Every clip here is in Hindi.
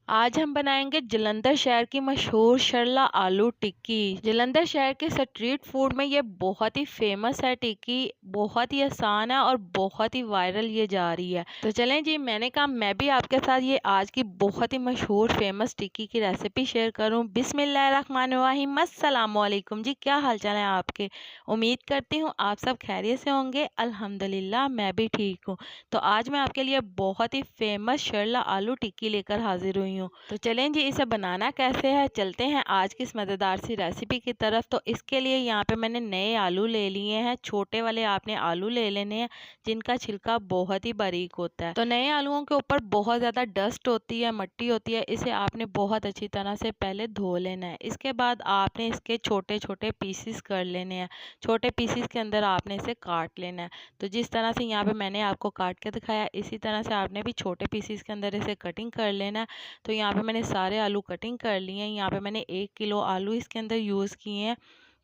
आज हम बनाएंगे जलंधर शहर की मशहूर शरला आलू टिक्की। जलंधर शहर के स्ट्रीट फूड में ये बहुत ही फेमस है टिक्की, बहुत ही आसान है और बहुत ही वायरल ये जा रही है। तो चलें जी, मैंने कहा मैं भी आपके साथ ये आज की बहुत ही मशहूर फेमस टिक्की की रेसिपी शेयर करूं। बिस्मिल्लाहिर्रहमानिर्रहीम, अस्सलामुअलैकुम जी, क्या हाल चाल है आपके। उम्मीद करती हूँ आप सब खैरियत से होंगे। अल्हम्दुलिल्लाह मैं भी ठीक हूँ। तो आज मैं आपके लिए बहुत ही फेमस शरला आलू टिक्की लेकर हाजिर हुई हूँ। तो चलें जी, इसे बनाना कैसे है, चलते हैं आज की इस मज़ेदार सी रेसिपी की तरफ। तो इसके लिए यहाँ पे मैंने नए आलू ले लिए हैं। छोटे वाले आपने आलू ले लेने हैं जिनका छिलका बहुत ही बारीक होता है। तो नए आलूओं के ऊपर बहुत ज़्यादा डस्ट होती है, मट्टी होती है, इसे आपने बहुत अच्छी तरह से पहले धो लेना है। इसके बाद आपने इसके छोटे छोटे पीसीस कर लेने हैं। छोटे पीसीस के अंदर आपने इसे काट लेना है। तो जिस तरह से यहाँ पे मैंने आपको काट के दिखाया, इसी तरह से आपने भी छोटे पीसीस के अंदर इसे कटिंग कर लेना है। तो यहाँ पे मैंने सारे आलू कटिंग कर लिए हैं। यहाँ पे मैंने 1 किलो आलू इसके अंदर यूज़ किए हैं।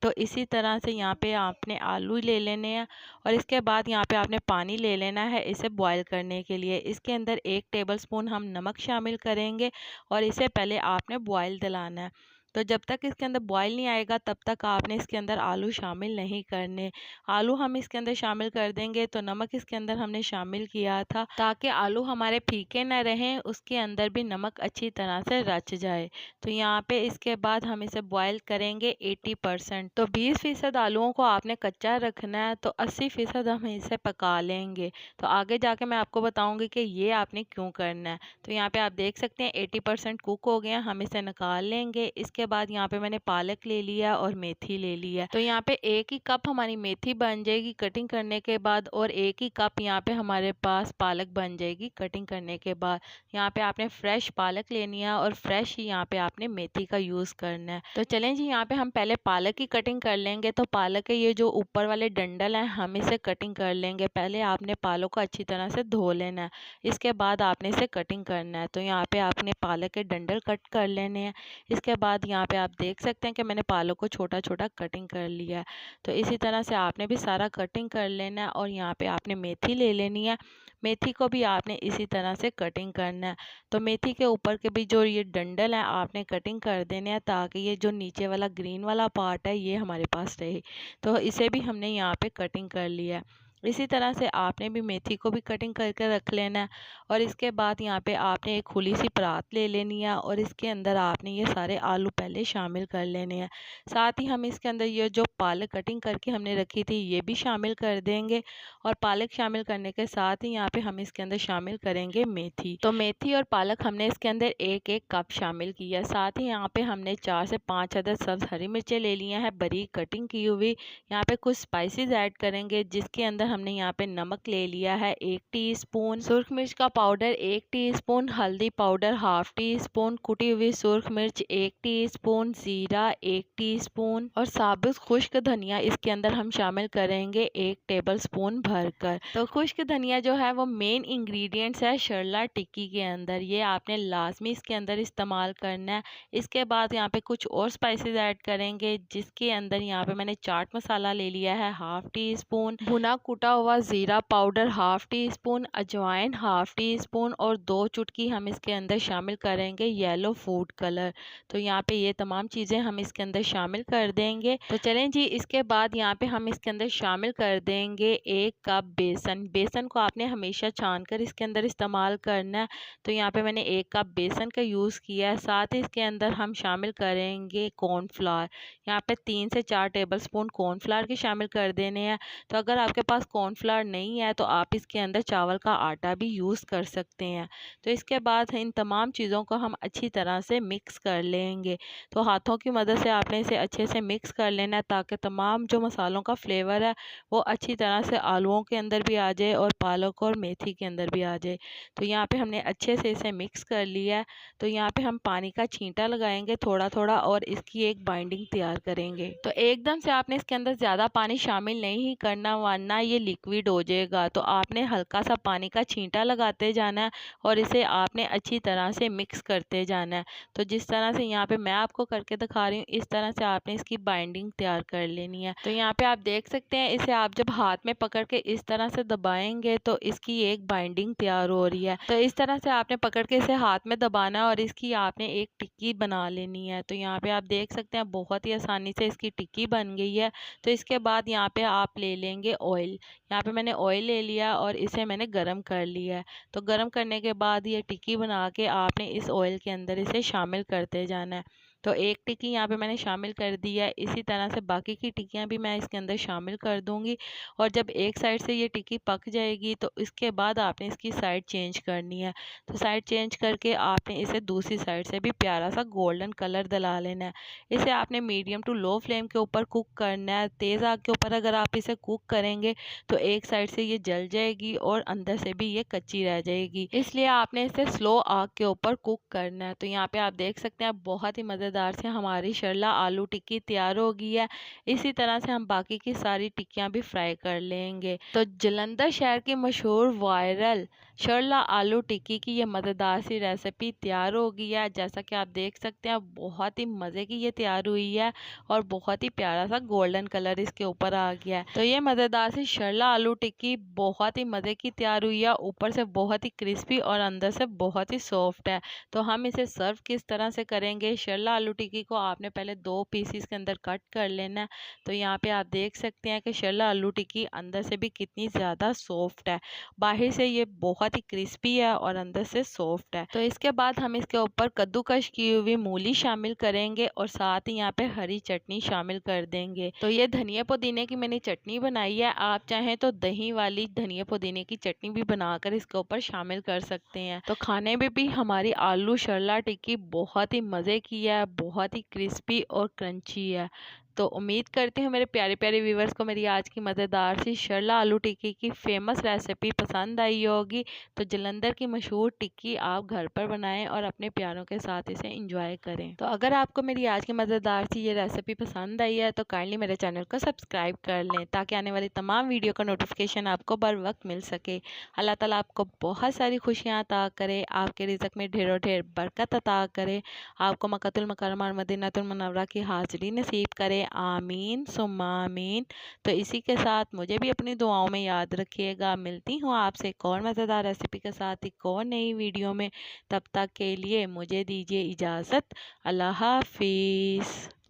तो इसी तरह से यहाँ पे आपने आलू ले लेने हैं और इसके बाद यहाँ पे आपने पानी ले लेना है इसे बॉईल करने के लिए। इसके अंदर 1 टेबलस्पून हम नमक शामिल करेंगे और इसे पहले आपने बॉईल दिलाना है। तो जब तक इसके अंदर बॉईल नहीं आएगा तब तक आपने इसके अंदर आलू शामिल नहीं करने। आलू हम इसके अंदर शामिल कर देंगे तो नमक इसके अंदर हमने शामिल किया था ताकि आलू हमारे फीके न रहें, उसके अंदर भी नमक अच्छी तरह से रच जाए। तो यहाँ पे इसके बाद हम इसे बॉईल करेंगे 80%। तो 20% आलूओं को आपने कच्चा रखना है, तो 80% हम इसे पका लेंगे। तो आगे जाके मैं आपको बताऊंगी कि ये आपने क्यों करना है। तो यहाँ पे आप देख सकते हैं 80% कुक हो गया, हम इसे निकाल लेंगे। इसके बाद यहाँ पे मैंने पालक ले लिया और मेथी ले लिया। तो यहाँ पे 1 ही कप हमारी मेथी बन जाएगी कटिंग करने के बाद और 1 ही कप यहाँ पे हमारे पास पालक बन जाएगी कटिंग करने के बाद। यहाँ पे आपने फ्रेश पालक लेनी है और फ्रेश ही यहाँ पे आपने मेथी का यूज़ करना है। तो चलें जी, यहाँ पे हम पहले पालक की कटिंग कर लेंगे। तो पालक के ये जो ऊपर वाले डंडल हैं हम इसे कटिंग कर लेंगे। पहले आपने पालक को अच्छी तरह से धो लेना है, इसके बाद आपने इसे कटिंग करना है। तो यहाँ पे आपने पालक के डंडल कट कर लेने हैं। इसके बाद यहाँ पे आप देख सकते हैं कि मैंने पालक को छोटा छोटा कटिंग कर लिया है। तो इसी तरह से आपने भी सारा कटिंग कर लेना है और यहाँ पे आपने मेथी ले लेनी है। मेथी को भी आपने इसी तरह से कटिंग करना है। तो मेथी के ऊपर के भी जो ये डंडल है आपने कटिंग कर देने हैं ताकि ये जो नीचे वाला ग्रीन वाला पार्ट है ये हमारे पास रहे। तो इसे भी हमने यहाँ पे कटिंग कर लिया है। इसी तरह से आपने भी मेथी को भी कटिंग करके रख लेना है और इसके बाद यहाँ पे आपने एक खुली सी परात ले लेनी है और इसके अंदर आपने ये सारे आलू पहले शामिल कर लेने हैं। साथ ही हम इसके अंदर ये जो पालक कटिंग करके हमने रखी थी ये भी शामिल कर देंगे और पालक शामिल करने के साथ ही यहाँ पे हम इसके अंदर शामिल करेंगे मेथी। तो मेथी और पालक हमने इसके अंदर 1-1 कप शामिल किया। साथ ही यहाँ पे हमने 4 से 5 अदद सब्ज हरी मिर्चें ले ली हैं बारीक कटिंग की हुई। यहाँ पे कुछ स्पाइसेस ऐड करेंगे जिसके अंदर हमने यहाँ पे नमक ले लिया है 1 टीस्पून, सुर्ख मिर्च का पाउडर 1 टीस्पून, हल्दी पाउडर हाफ टीस्पून, कुटी हुई सुर्ख मिर्च 1 टीस्पून, जीरा 1 टीस्पून और साबुत खुश्क धनिया इसके अंदर हम शामिल करेंगे 1 टेबलस्पून भरकर। तो खुश्क धनिया जो है वो मेन इंग्रेडिएंट्स है शरला टिक्की के अंदर, ये आपने लाजमी इसके अंदर इस्तेमाल करना है। इसके बाद यहाँ पे कुछ और स्पाइसेस ऐड करेंगे जिसके अंदर यहाँ पे मैंने चाट मसाला ले लिया है हाफ टीस्पून, भुना कुटा हुआ जीरा पाउडर हाफ टीस्पून, अजवाइन हाफ टीस्पून और 2 चुटकी हम इसके अंदर शामिल करेंगे येलो फूड कलर। तो यहाँ पे ये तमाम चीज़ें हम इसके अंदर शामिल कर देंगे। तो चलें जी, इसके बाद यहाँ पे हम इसके अंदर शामिल कर देंगे 1 कप बेसन। बेसन को आपने हमेशा छान कर इसके अंदर इस्तेमाल करना है। तो यहाँ पे मैंने 1 कप बेसन का यूज़ किया है। साथ ही इसके अंदर हम शामिल करेंगे कॉर्नफ्लावर। यहाँ पे 3 से 4 टेबलस्पून कॉर्नफ्लावर के शामिल कर देने हैं। तो अगर आपके पास कॉर्नफ्लावर नहीं है तो आप इसके अंदर चावल का आटा भी यूज़ कर सकते हैं। तो इसके बाद इन तमाम चीज़ों को हम अच्छी तरह से मिक्स कर लेंगे। तो हाथों की मदद से आपने इसे अच्छे से मिक्स कर लेना है ताकि तमाम जो मसालों का फ्लेवर है वो अच्छी तरह से आलूओं के अंदर भी आ जाए और पालक और मेथी के अंदर भी आ जाए। तो यहाँ पे हमने अच्छे से इसे मिक्स कर लिया है। तो यहाँ पे हम पानी का छींटा लगाएंगे थोड़ा थोड़ा और इसकी एक बाइंडिंग तैयार करेंगे। तो एकदम से आपने इसके अंदर ज़्यादा पानी शामिल नहीं करना वरना ये लिक्विड हो जाएगा। तो आपने हल्का सा पानी का छींटा लगाते जाना है और इसे आपने अच्छी तरह से मिक्स करते जाना है। तो जिस तरह से यहाँ पे मैं आपको करके दिखा रही हूँ, इस तरह से आपने इसकी बाइंडिंग तैयार कर लेनी है। तो यहाँ पे आप देख सकते हैं, इसे आप जब हाथ में पकड़ के इस तरह से दबाएंगे तो इसकी एक बाइंडिंग तैयार हो रही है। तो इस तरह से आपने पकड़ के इसे हाथ में दबाना है और इसकी आपने एक टिक्की बना लेनी है। तो यहाँ पे आप देख सकते हैं बहुत ही आसानी से इसकी टिक्की बन गई है। तो इसके बाद यहाँ पे आप ले लेंगे ऑयल। यहाँ पे मैंने ऑयल ले लिया और इसे मैंने गरम कर लिया है। तो गरम करने के बाद ये टिक्की बना के आपने इस ऑयल के अंदर इसे शामिल करते जाना है। तो एक टिक्की यहाँ पे मैंने शामिल कर दी है। इसी तरह से बाकी की टिक्कियाँ भी मैं इसके अंदर शामिल कर दूँगी। और जब एक साइड से ये टिक्की पक जाएगी तो इसके बाद आपने इसकी साइड चेंज करनी है। तो साइड चेंज करके आपने इसे दूसरी साइड से भी प्यारा सा गोल्डन कलर दिला लेना है। इसे आपने मीडियम टू लो फ्लेम के ऊपर कुक करना है। तेज़ आग के ऊपर अगर आप इसे कुक करेंगे तो एक साइड से ये जल जाएगी और अंदर से भी ये कच्ची रह जाएगी, इसलिए आपने इसे स्लो आग के ऊपर कुक करना है। तो यहाँ पे आप देख सकते हैं बहुत ही मज़ेदार से हमारी शर्ला आलू टिक्की तैयार हो गई है। इसी तरह से हम बाकी की सारी टिक्कियाँ भी फ्राई कर लेंगे। तो जालंधर शहर की मशहूर वायरल शर्ला आलू टिक्की की ये मज़ेदार सी रेसिपी तैयार हो गई है। जैसा कि आप देख सकते हैं बहुत ही मज़े की ये तैयार हुई है और बहुत ही प्यारा सा गोल्डन कलर इसके ऊपर आ गया है। तो ये मज़ेदार सी शर्ला आलू टिक्की बहुत ही मज़े की तैयार हुई है, ऊपर से बहुत ही क्रिस्पी और अंदर से बहुत ही सॉफ्ट है। तो हम इसे सर्व किस तरह से करेंगे, शर्ला आलू टिक्की को आपने पहले 2 पीसीस के अंदर कट कर लेना है। तो यहाँ पे आप देख सकते हैं कि शर्ला आलू टिक्की अंदर से भी कितनी ज़्यादा सॉफ्ट है। बाहर से ये बहुत ही क्रिस्पी है और अंदर से सॉफ्ट है। तो इसके बाद हम इसके ऊपर कद्दूकश की हुई मूली शामिल करेंगे और साथ ही यहाँ पे हरी चटनी शामिल कर देंगे। तो ये धनिया पुदीने की मैंने चटनी बनाई है। आप चाहें तो दही वाली धनिया पुदीने की चटनी भी बनाकर इसके ऊपर शामिल कर सकते हैं। तो खाने में भी हमारी आलू शर्ला टिक्की बहुत ही मज़े की है, बहुत ही क्रिस्पी और क्रंची है। तो उम्मीद करती हूँ मेरे प्यारे प्यारे व्यूवर्स को मेरी आज की मज़ेदार सी शर्ला आलू टिक्की की फेमस रेसिपी पसंद आई होगी। तो जालंधर की मशहूर टिक्की आप घर पर बनाएं और अपने प्यारों के साथ इसे एंजॉय करें। तो अगर आपको मेरी आज की मज़ेदार सी ये रेसिपी पसंद आई है तो काइंडली मेरे चैनल को सब्सक्राइब कर लें ताकि आने वाली तमाम वीडियो का नोटिफिकेशन आपको बर वक्त मिल सके। अल्लाह ताला आपको बहुत सारी खुशियाँ अता करे, आपके रिज़्क में ढेरों ढेर बरकत अता करे, आपको मक्कतुल मुकर्रमा और मदीनातुल मुनव्वरा की हाज़िरी नसीब करे। आमीन सुम्मा आमीन। तो इसी के साथ मुझे भी अपनी दुआओं में याद रखिएगा। मिलती हूँ आपसे एक और मज़ेदार रेसिपी के साथ एक और नई वीडियो में। तब तक के लिए मुझे दीजिए इजाज़त। अल्लाह हाफिज़।